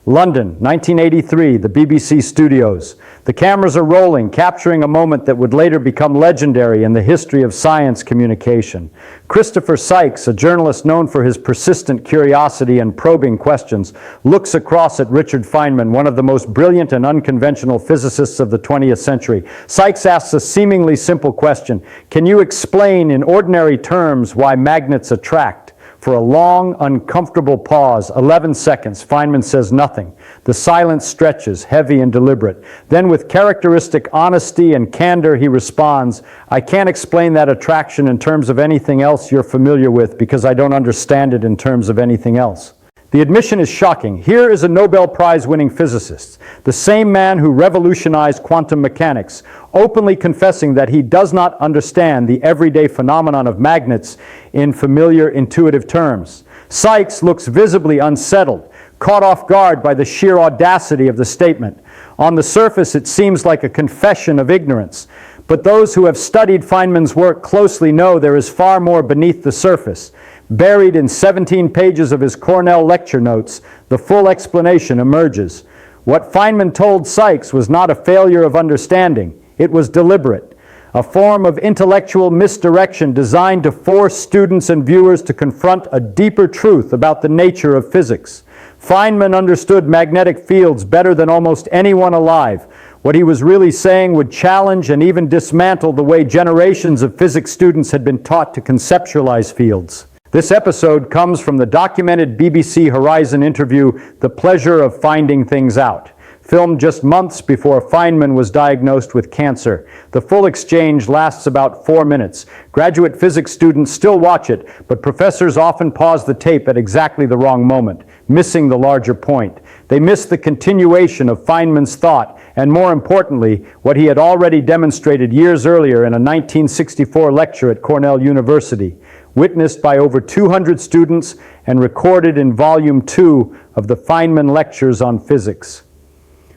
London, 1983, the BBC studios. The cameras are rolling, capturing a moment that would later become legendary in the history of science communication. Christopher Sykes, a journalist known for his persistent curiosity and probing questions, looks across at Richard Feynman, one of the most brilliant and unconventional physicists of the 20th century. Sykes asks a seemingly simple question: can you explain in ordinary terms why magnets attract? For a long, uncomfortable pause, 11 seconds, Feynman says nothing. The silence stretches, heavy and deliberate. Then with characteristic honesty and candor, he responds, I can't explain that attraction in terms of anything else you're familiar with because I don't understand it in terms of anything else. The admission is shocking. Here is a Nobel Prize-winning physicist, the same man who revolutionized quantum mechanics, openly confessing that he does not understand the everyday phenomenon of magnets in familiar, intuitive terms. Sykes looks visibly unsettled, caught off guard by the sheer audacity of the statement. On the surface, it seems like a confession of ignorance, but those who have studied Feynman's work closely know there is far more beneath the surface. Buried in 17 pages of his Cornell lecture notes, the full explanation emerges. What Feynman told Sykes was not a failure of understanding. It was deliberate, a form of intellectual misdirection designed to force students and viewers to confront a deeper truth about the nature of physics. Feynman understood magnetic fields better than almost anyone alive. What he was really saying would challenge and even dismantle the way generations of physics students had been taught to conceptualize fields. This episode comes from the documented BBC Horizon interview, The Pleasure of Finding Things Out, filmed just months before Feynman was diagnosed with cancer. The full exchange lasts about 4 minutes. Graduate physics students still watch it, but professors often pause the tape at exactly the wrong moment, missing the larger point. They miss the continuation of Feynman's thought, and more importantly, what he had already demonstrated years earlier in a 1964 lecture at Cornell University, witnessed by over 200 students and recorded in Volume 2 of the Feynman Lectures on Physics.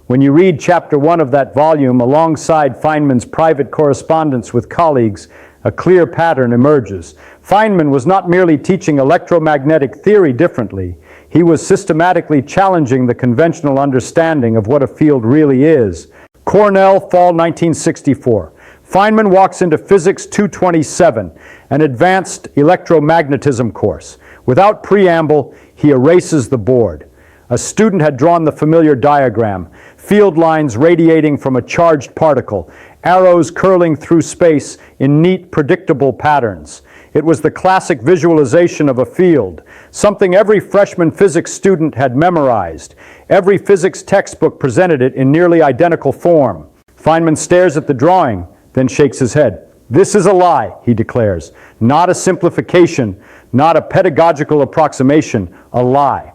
When you read Chapter 1 of that volume alongside Feynman's private correspondence with colleagues, a clear pattern emerges. Feynman was not merely teaching electromagnetic theory differently, he was systematically challenging the conventional understanding of what a field really is. Cornell, fall 1964. Feynman walks into Physics 227, an advanced electromagnetism course. Without preamble, he erases the board. A student had drawn the familiar diagram, field lines radiating from a charged particle, arrows curling through space in neat, predictable patterns. It was the classic visualization of a field, something every freshman physics student had memorized. Every physics textbook presented it in nearly identical form. Feynman stares at the drawing, then shakes his head. This is a lie, he declares. Not a simplification, not a pedagogical approximation, a lie.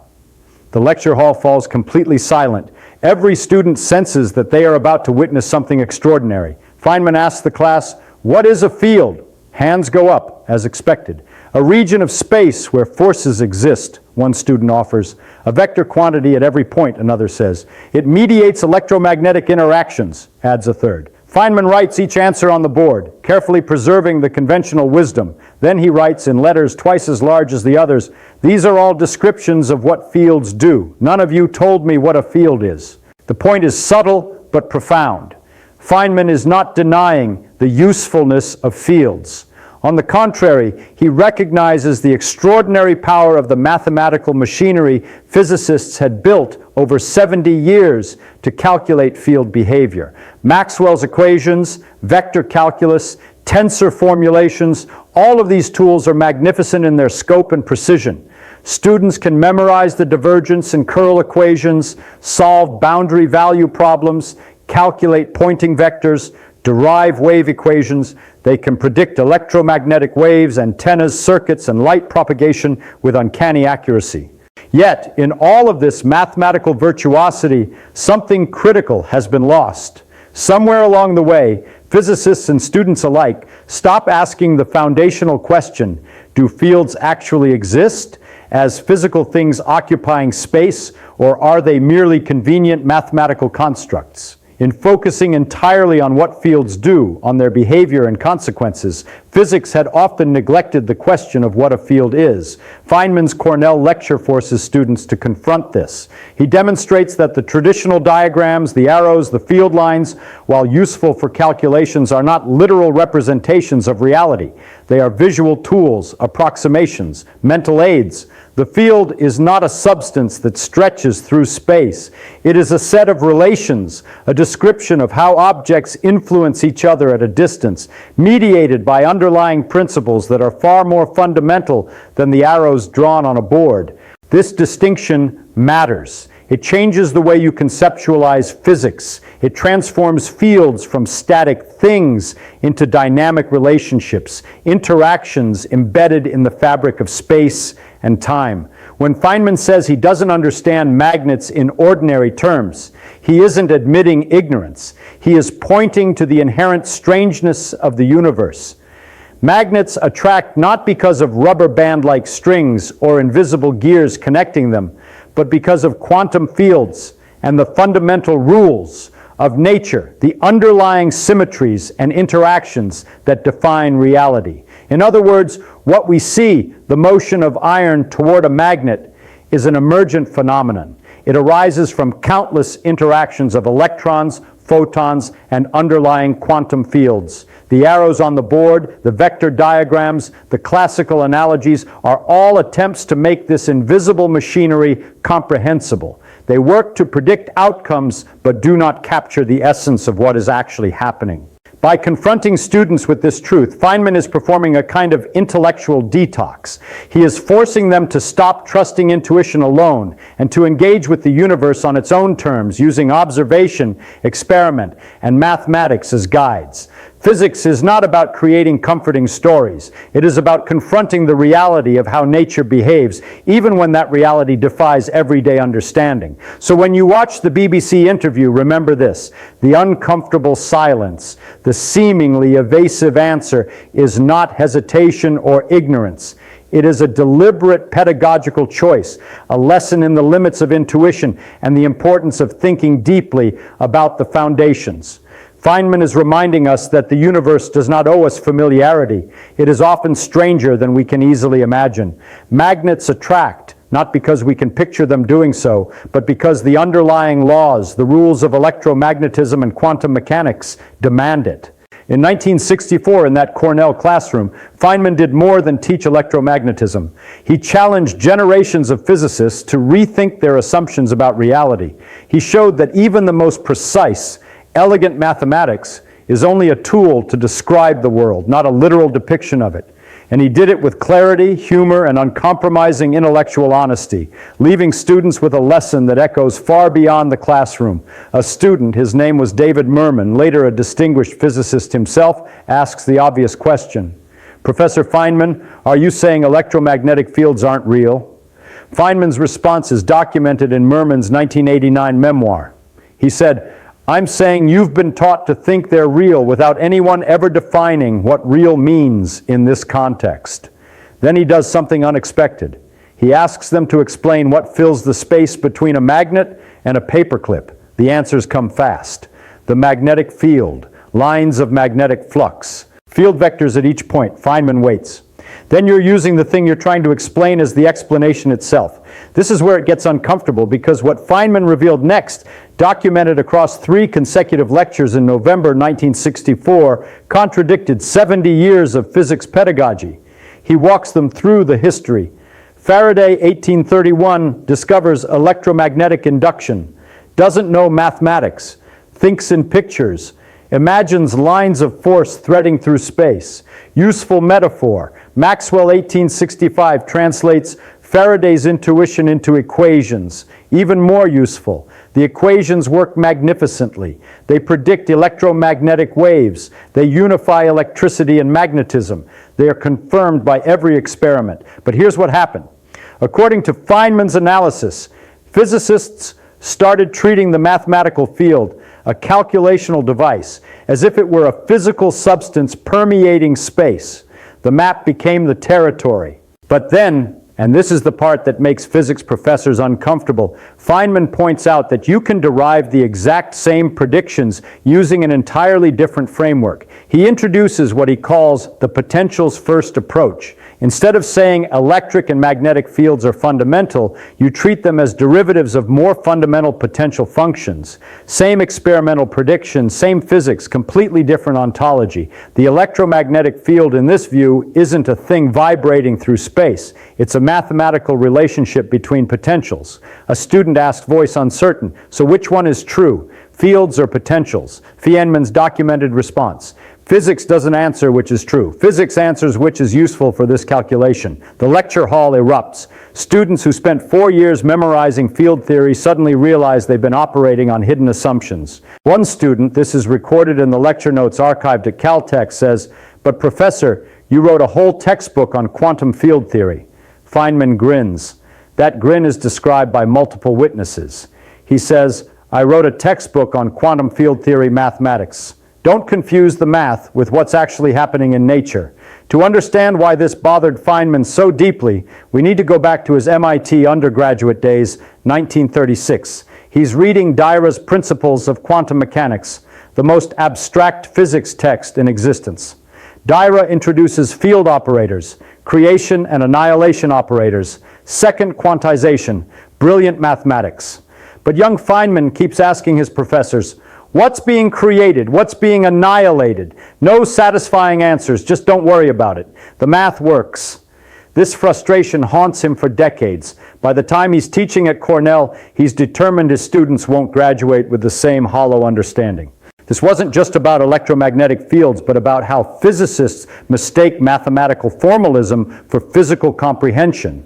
The lecture hall falls completely silent. Every student senses that they are about to witness something extraordinary. Feynman asks the class, what is a field? Hands go up, as expected. A region of space where forces exist, one student offers. A vector quantity at every point, another says. It mediates electromagnetic interactions, adds a third. Feynman writes each answer on the board, carefully preserving the conventional wisdom. Then he writes in letters twice as large as the others, these are all descriptions of what fields do. None of you told me what a field is. The point is subtle but profound. Feynman is not denying the usefulness of fields. On the contrary, he recognizes the extraordinary power of the mathematical machinery physicists had built over 70 years to calculate field behavior. Maxwell's equations, vector calculus, tensor formulations, all of these tools are magnificent in their scope and precision. Students can memorize the divergence and curl equations, solve boundary value problems, calculate Poynting vectors, derive wave equations. They can predict electromagnetic waves, antennas, circuits, and light propagation with uncanny accuracy. Yet, in all of this mathematical virtuosity, something critical has been lost. Somewhere along the way, physicists and students alike stop asking the foundational question, do fields actually exist as physical things occupying space, or are they merely convenient mathematical constructs? In focusing entirely on what fields do, on their behavior and consequences, physics had often neglected the question of what a field is. Feynman's Cornell lecture forces students to confront this. He demonstrates that the traditional diagrams, the arrows, the field lines, while useful for calculations, are not literal representations of reality. They are visual tools, approximations, mental aids. The field is not a substance that stretches through space. It is a set of relations, a description of how objects influence each other at a distance, mediated by underlying principles that are far more fundamental than the arrows drawn on a board. This distinction matters. It changes the way you conceptualize physics. It transforms fields from static things into dynamic relationships, interactions embedded in the fabric of space and time. When Feynman says he doesn't understand magnets in ordinary terms, he isn't admitting ignorance. He is pointing to the inherent strangeness of the universe. Magnets attract not because of rubber band-like strings or invisible gears connecting them, but because of quantum fields and the fundamental rules of nature, the underlying symmetries and interactions that define reality. In other words, what we see, the motion of iron toward a magnet, is an emergent phenomenon. It arises from countless interactions of electrons, photons, and underlying quantum fields. The arrows on the board, the vector diagrams, the classical analogies are all attempts to make this invisible machinery comprehensible. They work to predict outcomes, but do not capture the essence of what is actually happening. By confronting students with this truth, Feynman is performing a kind of intellectual detox. He is forcing them to stop trusting intuition alone and to engage with the universe on its own terms, using observation, experiment, and mathematics as guides. Physics is not about creating comforting stories. It is about confronting the reality of how nature behaves, even when that reality defies everyday understanding. So when you watch the BBC interview, remember this: the uncomfortable silence, the seemingly evasive answer is not hesitation or ignorance. It is a deliberate pedagogical choice, a lesson in the limits of intuition and the importance of thinking deeply about the foundations. Feynman is reminding us that the universe does not owe us familiarity. It is often stranger than we can easily imagine. Magnets attract, not because we can picture them doing so, but because the underlying laws, the rules of electromagnetism and quantum mechanics demand it. In 1964, in that Cornell classroom, Feynman did more than teach electromagnetism. He challenged generations of physicists to rethink their assumptions about reality. He showed that even the most precise, elegant mathematics is only a tool to describe the world, not a literal depiction of it. And he did it with clarity, humor, and uncompromising intellectual honesty, leaving students with a lesson that echoes far beyond the classroom. A student, his name was David Merman, later a distinguished physicist himself, asks the obvious question: "Professor Feynman, are you saying electromagnetic fields aren't real?" Feynman's response is documented in Merman's 1989 memoir. He said, "I'm saying you've been taught to think they're real without anyone ever defining what real means in this context." Then he does something unexpected. He asks them to explain what fills the space between a magnet and a paperclip. The answers come fast. The magnetic field, lines of magnetic flux, field vectors at each point. Feynman waits. Then you're using the thing you're trying to explain as the explanation itself. This is where it gets uncomfortable, because what Feynman revealed next, documented across 3 consecutive lectures in November 1964, contradicted 70 years of physics pedagogy. He walks them through the history. Faraday, 1831, discovers electromagnetic induction, doesn't know mathematics, thinks in pictures, imagines lines of force threading through space. Useful metaphor. Maxwell, 1865, translates Faraday's intuition into equations. Even more useful. The equations work magnificently. They predict electromagnetic waves. They unify electricity and magnetism. They are confirmed by every experiment. But here's what happened. According to Feynman's analysis, physicists started treating the mathematical field, a calculational device, as if it were a physical substance permeating space. The map became the territory. But then, and this is the part that makes physics professors uncomfortable, Feynman points out that you can derive the exact same predictions using an entirely different framework. He introduces what he calls the potentials first approach. Instead of saying electric and magnetic fields are fundamental, you treat them as derivatives of more fundamental potential functions. Same experimental predictions, same physics, completely different ontology. The electromagnetic field in this view isn't a thing vibrating through space. It's a mathematical relationship between potentials. A student asked, voice uncertain, so which one is true? Fields or potentials? Feynman's documented response. Physics doesn't answer which is true. Physics answers which is useful for this calculation. The lecture hall erupts. Students who spent 4 years memorizing field theory suddenly realize they've been operating on hidden assumptions. One student, this is recorded in the lecture notes archived at Caltech, says, "But professor, you wrote a whole textbook on quantum field theory." Feynman grins. That grin is described by multiple witnesses. He says, "I wrote a textbook on quantum field theory mathematics." Don't confuse the math with what's actually happening in nature. To understand why this bothered Feynman so deeply, we need to go back to his MIT undergraduate days, 1936. He's reading Dira's Principles of Quantum Mechanics, the most abstract physics text in existence. Dira introduces field operators, creation and annihilation operators, second quantization, brilliant mathematics. But young Feynman keeps asking his professors, what's being created? What's being annihilated? No satisfying answers, just don't worry about it. The math works. This frustration haunts him for decades. By the time he's teaching at Cornell, he's determined his students won't graduate with the same hollow understanding. This wasn't just about electromagnetic fields, but about how physicists mistake mathematical formalism for physical comprehension.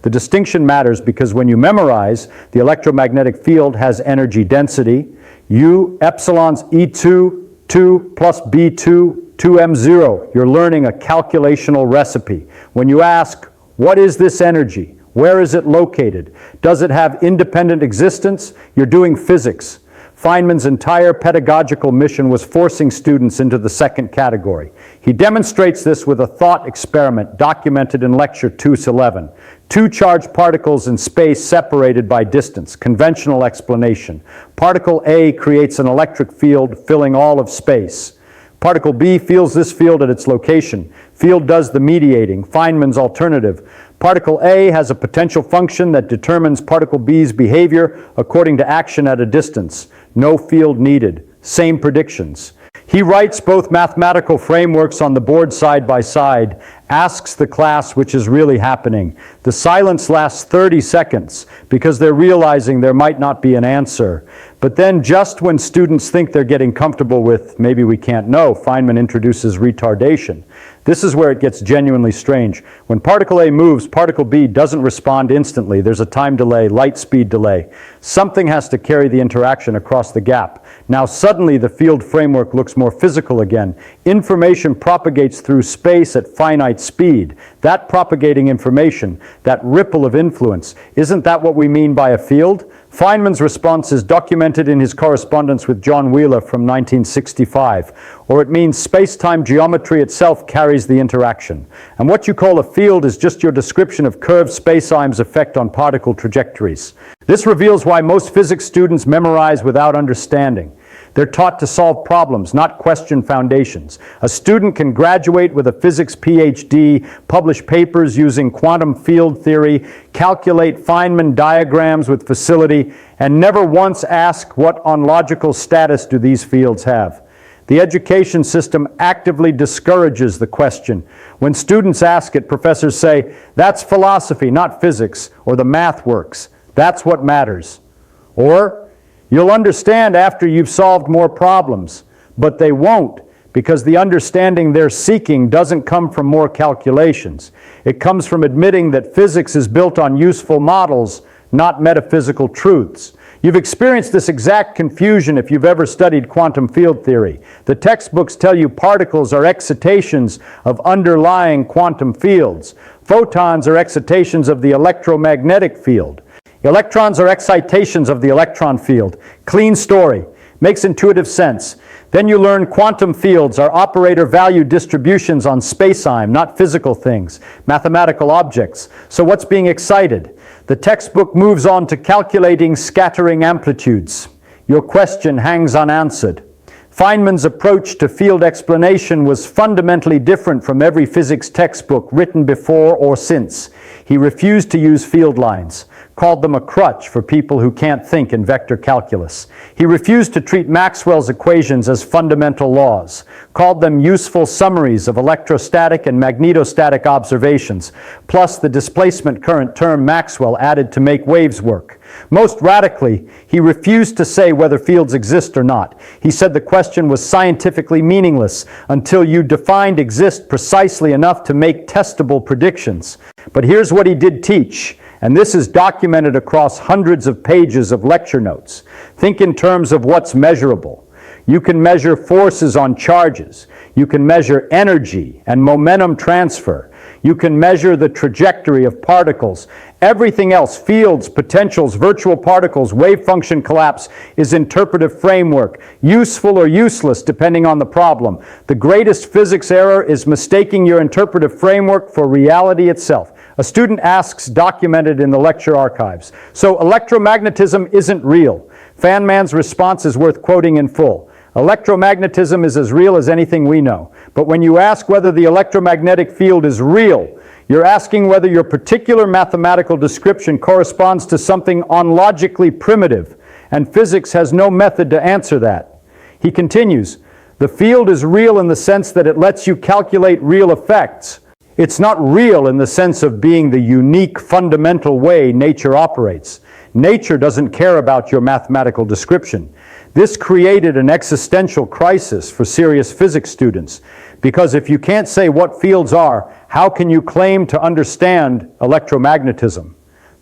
The distinction matters because when you memorize, the electromagnetic field has energy density, U epsilons E2, 2 plus B2, 2m0. You're learning a calculational recipe. When you ask, what is this energy? Where is it located? Does it have independent existence? You're doing physics. Feynman's entire pedagogical mission was forcing students into the second category. He demonstrates this with a thought experiment documented in lecture 211. Two charged particles in space separated by distance, conventional explanation. Particle A creates an electric field filling all of space. Particle B feels this field at its location. Field does the mediating, Feynman's alternative. Particle A has a potential function that determines particle B's behavior according to action at a distance. No field needed. Same predictions. He writes both mathematical frameworks on the board side by side, asks the class which is really happening. The silence lasts 30 seconds because they're realizing there might not be an answer. But then just when students think they're getting comfortable with maybe we can't know, Feynman introduces retardation. This is where it gets genuinely strange. When particle A moves, particle B doesn't respond instantly. There's a time delay, light speed delay. Something has to carry the interaction across the gap. Now suddenly the field framework looks more physical again. Information propagates through space at finite speed. That propagating information, that ripple of influence, isn't that what we mean by a field? Feynman's response is documented in his correspondence with John Wheeler from 1965, or it means space-time geometry itself carries the interaction. And what you call a field is just your description of curved spacetime's effect on particle trajectories. This reveals why most physics students memorize without understanding. They're taught to solve problems, not question foundations. A student can graduate with a physics PhD, publish papers using quantum field theory, calculate Feynman diagrams with facility, and never once ask what ontological status do these fields have. The education system actively discourages the question. When students ask it, professors say, that's philosophy, not physics, or the math works. That's what matters. Or, you'll understand after you've solved more problems, but they won't, because the understanding they're seeking doesn't come from more calculations. It comes from admitting that physics is built on useful models, not metaphysical truths. You've experienced this exact confusion if you've ever studied quantum field theory. The textbooks tell you particles are excitations of underlying quantum fields. Photons are excitations of the electromagnetic field. Electrons are excitations of the electron field. Clean story. Makes intuitive sense. Then you learn quantum fields are operator value distributions on spacetime, not physical things, mathematical objects. So what's being excited? The textbook moves on to calculating scattering amplitudes. Your question hangs unanswered. Feynman's approach to field explanation was fundamentally different from every physics textbook written before or since. He refused to use field lines, called them a crutch for people who can't think in vector calculus. He refused to treat Maxwell's equations as fundamental laws, called them useful summaries of electrostatic and magnetostatic observations, plus the displacement current term Maxwell added to make waves work. Most radically, he refused to say whether fields exist or not. He said the question was scientifically meaningless until you defined exist precisely enough to make testable predictions. But here's what he did teach, and this is documented across hundreds of pages of lecture notes. Think in terms of what's measurable. You can measure forces on charges. You can measure energy and momentum transfer. You can measure the trajectory of particles. Everything else, fields, potentials, virtual particles, wave function collapse, is interpretive framework, useful or useless depending on the problem. The greatest physics error is mistaking your interpretive framework for reality itself. A student asks, documented in the lecture archives, so electromagnetism isn't real. Feynman's response is worth quoting in full. Electromagnetism is as real as anything we know. But when you ask whether the electromagnetic field is real, you're asking whether your particular mathematical description corresponds to something onlogically primitive, and physics has no method to answer that. He continues, the field is real in the sense that it lets you calculate real effects. It's not real in the sense of being the unique, fundamental way nature operates. Nature doesn't care about your mathematical description. This created an existential crisis for serious physics students, because if you can't say what fields are, how can you claim to understand electromagnetism?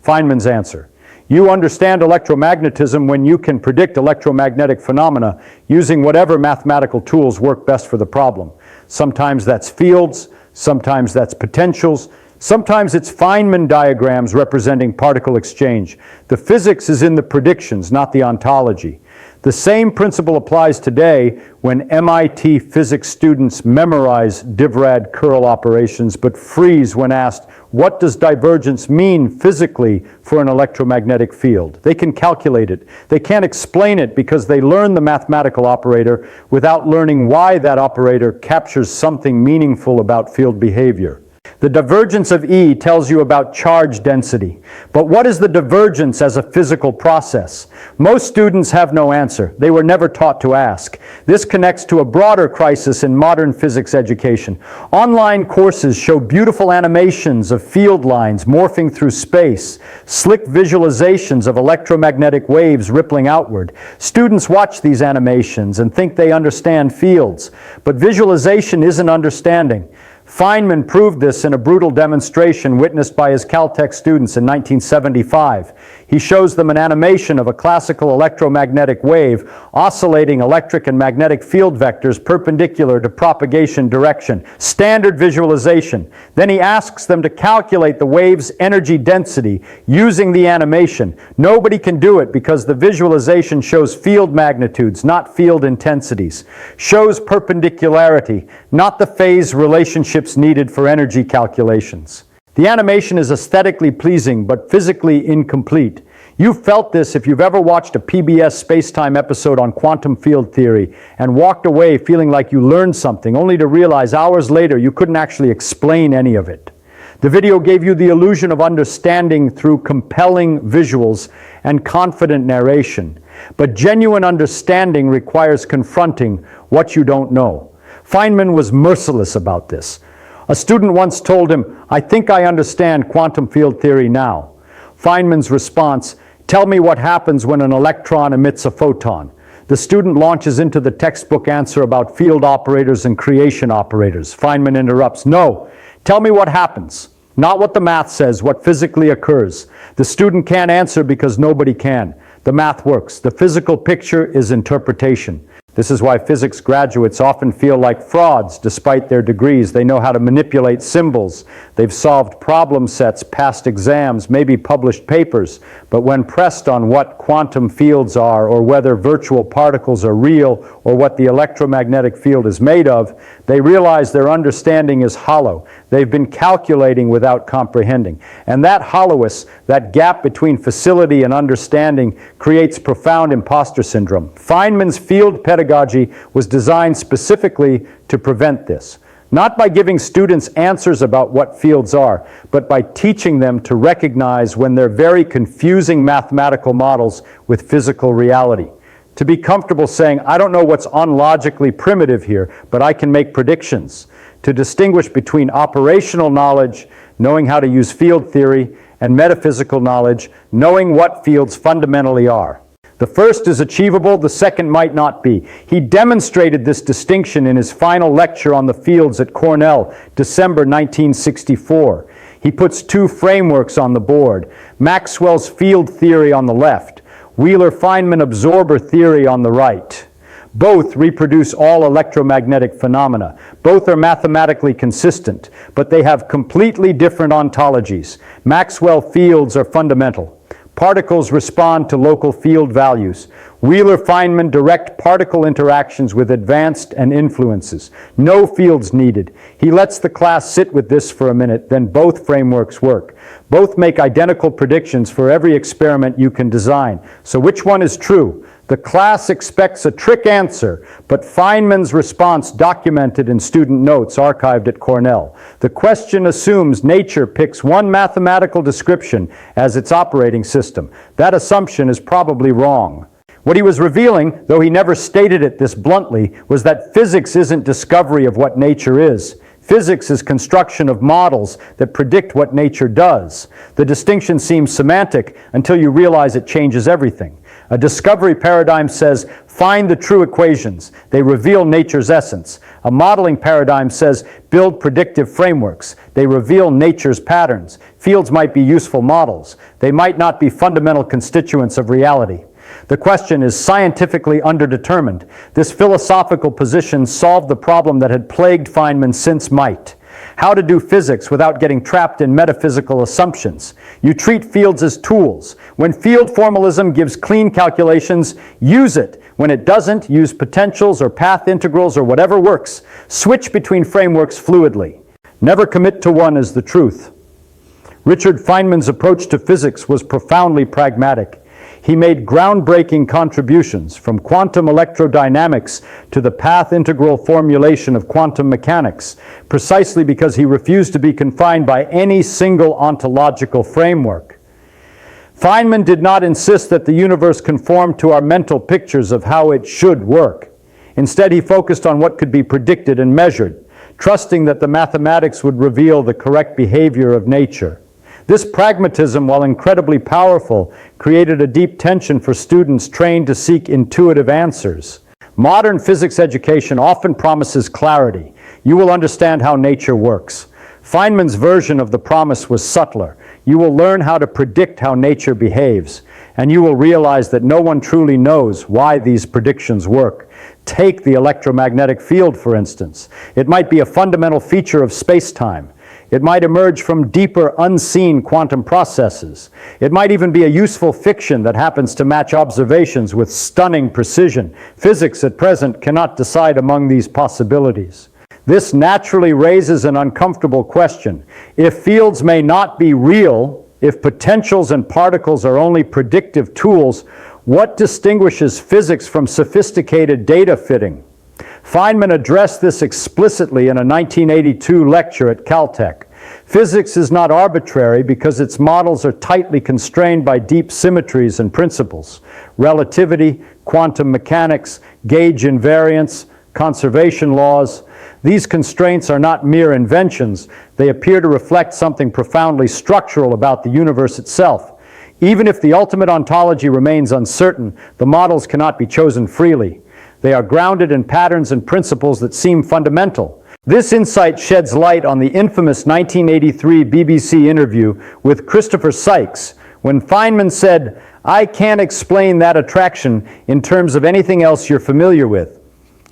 Feynman's answer: you understand electromagnetism when you can predict electromagnetic phenomena using whatever mathematical tools work best for the problem. Sometimes that's fields, sometimes that's potentials, sometimes it's Feynman diagrams representing particle exchange. The physics is in the predictions, not the ontology. The same principle applies today when MIT physics students memorize Divrad curl operations but freeze when asked, what does divergence mean physically for an electromagnetic field? They can calculate it. They can't explain it because they learn the mathematical operator without learning why that operator captures something meaningful about field behavior. The divergence of E tells you about charge density. But what is the divergence as a physical process? Most students have no answer. They were never taught to ask. This connects to a broader crisis in modern physics education. Online courses show beautiful animations of field lines morphing through space, slick visualizations of electromagnetic waves rippling outward. Students watch these animations and think they understand fields. But visualization isn't understanding. Feynman proved this in a brutal demonstration witnessed by his Caltech students in 1975. He shows them an animation of a classical electromagnetic wave oscillating electric and magnetic field vectors perpendicular to propagation direction. Standard visualization. Then he asks them to calculate the wave's energy density using the animation. Nobody can do it because the visualization shows field magnitudes, not field intensities. Shows perpendicularity, not the phase relationships needed for energy calculations. The animation is aesthetically pleasing, but physically incomplete. You've felt this if you've ever watched a PBS Space-Time episode on quantum field theory and walked away feeling like you learned something, only to realize hours later you couldn't actually explain any of it. The video gave you the illusion of understanding through compelling visuals and confident narration. But genuine understanding requires confronting what you don't know. Feynman was merciless about this. A student once told him, I think I understand quantum field theory now. Feynman's response, tell me what happens when an electron emits a photon. The student launches into the textbook answer about field operators and creation operators. Feynman interrupts, no, tell me what happens. Not what the math says, what physically occurs. The student can't answer because nobody can. The math works. The physical picture is interpretation. This is why physics graduates often feel like frauds despite their degrees. They know how to manipulate symbols. They've solved problem sets, passed exams, maybe published papers. But when pressed on what quantum fields are, or whether virtual particles are real, or what the electromagnetic field is made of, they realize their understanding is hollow. They've been calculating without comprehending. And that hollowness, that gap between facility and understanding, creates profound imposter syndrome. Feynman's field pedagogy was designed specifically to prevent this. Not by giving students answers about what fields are, but by teaching them to recognize when they're very confusing mathematical models with physical reality. To be comfortable saying, I don't know what's unlogically primitive here, but I can make predictions. To distinguish between operational knowledge, knowing how to use field theory, and metaphysical knowledge, knowing what fields fundamentally are. The first is achievable, the second might not be. He demonstrated this distinction in his final lecture on the fields at Cornell, December 1964. He puts two frameworks on the board: Maxwell's field theory on the left, Wheeler-Feynman absorber theory on the right. Both reproduce all electromagnetic phenomena. Both are mathematically consistent, but they have completely different ontologies. Maxwell fields are fundamental. Particles respond to local field values. Wheeler-Feynman direct particle interactions with advanced and influences. No fields needed. He lets the class sit with this for a minute, then both frameworks work. Both make identical predictions for every experiment you can design. So which one is true? The class expects a trick answer, but Feynman's response documented in student notes archived at Cornell. The question assumes nature picks one mathematical description as its operating system. That assumption is probably wrong. What he was revealing, though he never stated it this bluntly, was that physics isn't discovery of what nature is. Physics is construction of models that predict what nature does. The distinction seems semantic until you realize it changes everything. A discovery paradigm says, find the true equations. They reveal nature's essence. A modeling paradigm says, build predictive frameworks. They reveal nature's patterns. Fields might be useful models. They might not be fundamental constituents of reality. The question is scientifically underdetermined. This philosophical position solved the problem that had plagued Feynman since might. How to do physics without getting trapped in metaphysical assumptions. You treat fields as tools. When field formalism gives clean calculations, use it. When it doesn't, use potentials or path integrals or whatever works. Switch between frameworks fluidly. Never commit to one as the truth. Richard Feynman's approach to physics was profoundly pragmatic. He made groundbreaking contributions from quantum electrodynamics to the path integral formulation of quantum mechanics, precisely because he refused to be confined by any single ontological framework. Feynman did not insist that the universe conform to our mental pictures of how it should work. Instead, he focused on what could be predicted and measured, trusting that the mathematics would reveal the correct behavior of nature. This pragmatism, while incredibly powerful, created a deep tension for students trained to seek intuitive answers. Modern physics education often promises clarity. You will understand how nature works. Feynman's version of the promise was subtler. You will learn how to predict how nature behaves, and you will realize that no one truly knows why these predictions work. Take the electromagnetic field, for instance. It might be a fundamental feature of space-time. It might emerge from deeper, unseen quantum processes. It might even be a useful fiction that happens to match observations with stunning precision. Physics at present cannot decide among these possibilities. This naturally raises an uncomfortable question. If fields may not be real, if potentials and particles are only predictive tools, what distinguishes physics from sophisticated data fitting? Feynman addressed this explicitly in a 1982 lecture at Caltech. Physics is not arbitrary because its models are tightly constrained by deep symmetries and principles. Relativity, quantum mechanics, gauge invariance, conservation laws. These constraints are not mere inventions. They appear to reflect something profoundly structural about the universe itself. Even if the ultimate ontology remains uncertain, the models cannot be chosen freely. They are grounded in patterns and principles that seem fundamental. This insight sheds light on the infamous 1983 BBC interview with Christopher Sykes, when Feynman said, "I can't explain that attraction in terms of anything else you're familiar with."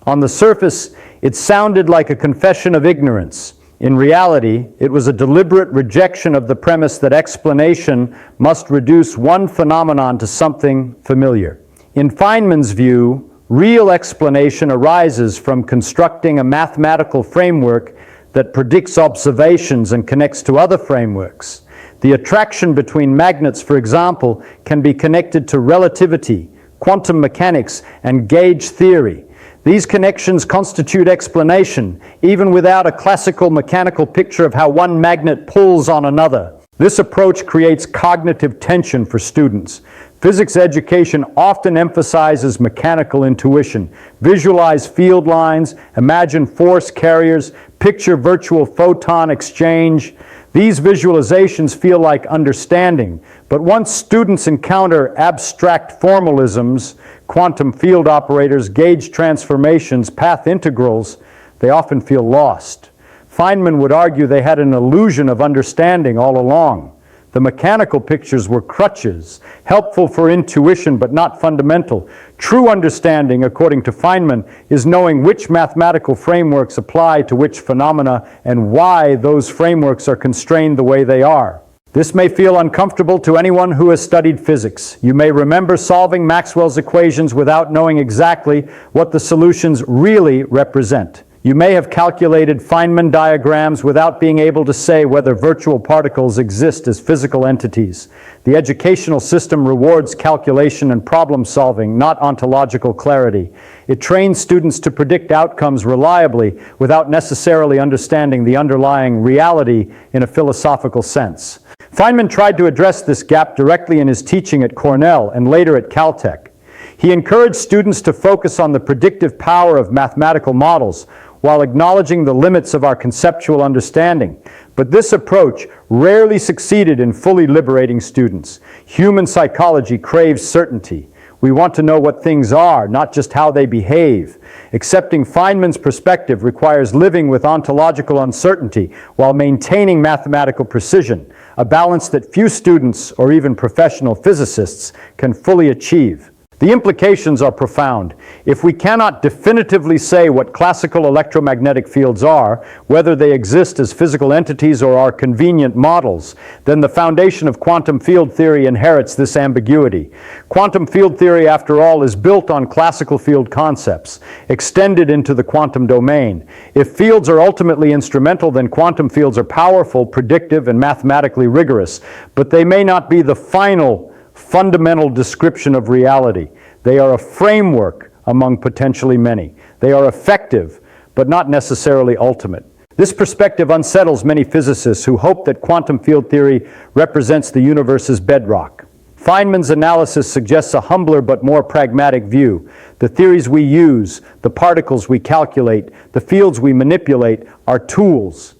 On the surface, it sounded like a confession of ignorance. In reality, it was a deliberate rejection of the premise that explanation must reduce one phenomenon to something familiar. In Feynman's view, real explanation arises from constructing a mathematical framework that predicts observations and connects to other frameworks. The attraction between magnets, for example, can be connected to relativity, quantum mechanics, and gauge theory. These connections constitute explanation, even without a classical mechanical picture of how one magnet pulls on another. This approach creates cognitive tension for students. Physics education often emphasizes mechanical intuition. Visualize field lines, imagine force carriers, picture virtual photon exchange. These visualizations feel like understanding, but once students encounter abstract formalisms, quantum field operators, gauge transformations, path integrals, they often feel lost. Feynman would argue they had an illusion of understanding all along. The mechanical pictures were crutches, helpful for intuition but not fundamental. True understanding, according to Feynman, is knowing which mathematical frameworks apply to which phenomena and why those frameworks are constrained the way they are. This may feel uncomfortable to anyone who has studied physics. You may remember solving Maxwell's equations without knowing exactly what the solutions really represent. You may have calculated Feynman diagrams without being able to say whether virtual particles exist as physical entities. The educational system rewards calculation and problem solving, not ontological clarity. It trains students to predict outcomes reliably without necessarily understanding the underlying reality in a philosophical sense. Feynman tried to address this gap directly in his teaching at Cornell and later at Caltech. He encouraged students to focus on the predictive power of mathematical models while acknowledging the limits of our conceptual understanding. But this approach rarely succeeded in fully liberating students. Human psychology craves certainty. We want to know what things are, not just how they behave. Accepting Feynman's perspective requires living with ontological uncertainty while maintaining mathematical precision, a balance that few students or even professional physicists can fully achieve. The implications are profound. If we cannot definitively say what classical electromagnetic fields are, whether they exist as physical entities or are convenient models, then the foundation of quantum field theory inherits this ambiguity. Quantum field theory, after all, is built on classical field concepts, extended into the quantum domain. If fields are ultimately instrumental, then quantum fields are powerful, predictive, and mathematically rigorous, but they may not be the final fundamental description of reality. They are a framework among potentially many. They are effective, but not necessarily ultimate. This perspective unsettles many physicists who hope that quantum field theory represents the universe's bedrock. Feynman's analysis suggests a humbler but more pragmatic view. The theories we use, the particles we calculate, the fields we manipulate are tools.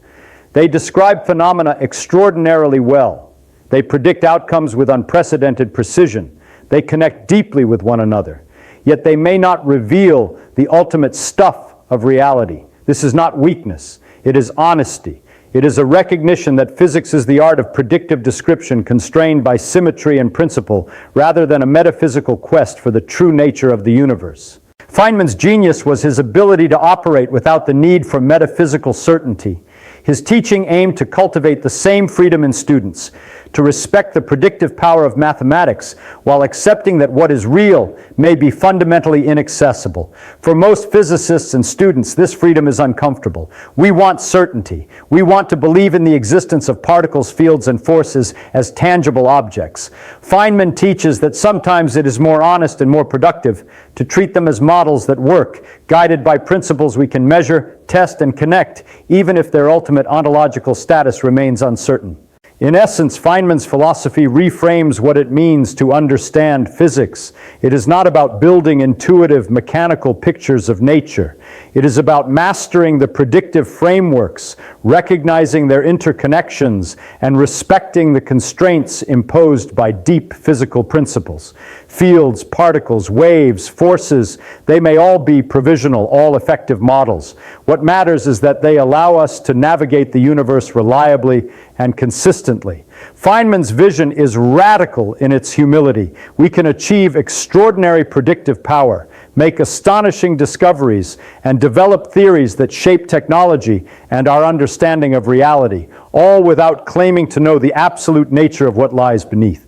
They describe phenomena extraordinarily well. They predict outcomes with unprecedented precision. They connect deeply with one another. Yet they may not reveal the ultimate stuff of reality. This is not weakness. It is honesty. It is a recognition that physics is the art of predictive description constrained by symmetry and principle, rather than a metaphysical quest for the true nature of the universe. Feynman's genius was his ability to operate without the need for metaphysical certainty. His teaching aimed to cultivate the same freedom in students, to respect the predictive power of mathematics while accepting that what is real may be fundamentally inaccessible. For most physicists and students, this freedom is uncomfortable. We want certainty. We want to believe in the existence of particles, fields, and forces as tangible objects. Feynman teaches that sometimes it is more honest and more productive to treat them as models that work, guided by principles we can measure, test, and connect, even if their ultimate ontological status remains uncertain. In essence, Feynman's philosophy reframes what it means to understand physics. It is not about building intuitive, mechanical pictures of nature. It is about mastering the predictive frameworks, recognizing their interconnections, and respecting the constraints imposed by deep physical principles. Fields, particles, waves, forces, they may all be provisional, all effective models. What matters is that they allow us to navigate the universe reliably and consistently. Feynman's vision is radical in its humility. We can achieve extraordinary predictive power, make astonishing discoveries, and develop theories that shape technology and our understanding of reality, all without claiming to know the absolute nature of what lies beneath.